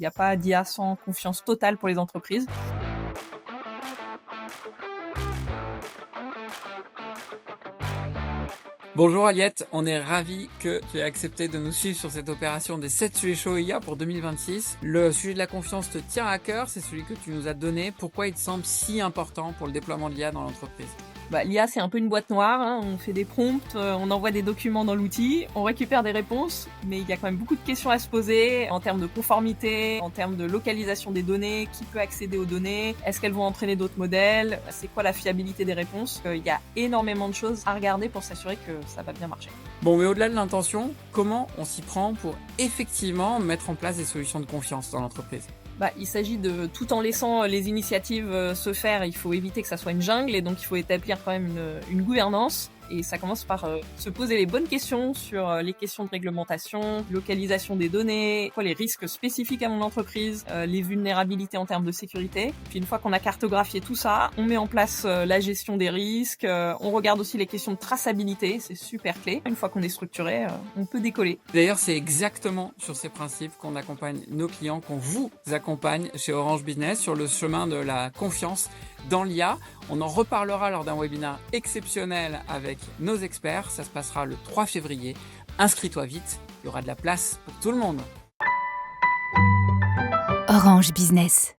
n'y a pas d'IA sans confiance totale pour les entreprises. Bonjour Aliette, on est ravis que tu aies accepté de nous suivre sur cette opération des 7 sujets chauds IA pour 2026. Le sujet de la confiance te tient à cœur, c'est celui que tu nous as donné. Pourquoi il te semble si important pour le déploiement de l'IA dans l'entreprise ? L'IA, c'est un peu une boîte noire, hein. On fait des prompts, on envoie des documents dans l'outil, on récupère des réponses, mais il y a quand même beaucoup de questions à se poser en termes de conformité, en termes de localisation des données, qui peut accéder aux données, est-ce qu'elles vont entraîner d'autres modèles, c'est quoi la fiabilité des réponses. Il y a énormément de choses à regarder pour s'assurer que ça va bien marcher. Bon, mais au-delà de l'intention, comment on s'y prend pour effectivement mettre en place des solutions de confiance dans l'entreprise ? Il s'agit de, tout en laissant les initiatives se faire, il faut éviter que ça soit une jungle et donc il faut établir quand même une gouvernance. Et ça commence par se poser les bonnes questions sur les questions de réglementation, localisation des données, quoi les risques spécifiques à mon entreprise, les vulnérabilités en termes de sécurité. Puis une fois qu'on a cartographié tout ça, on met en place la gestion des risques, on regarde aussi les questions de traçabilité, c'est super clé. Une fois qu'on est structuré, on peut décoller. D'ailleurs, c'est exactement sur ces principes qu'on accompagne nos clients, qu'on vous accompagne chez Orange Business sur le chemin de la confiance dans l'IA. On en reparlera lors d'un webinaire exceptionnel avec nos experts. Ça se passera le 3 février. Inscris-toi vite, il y aura de la place pour tout le monde. Orange Business.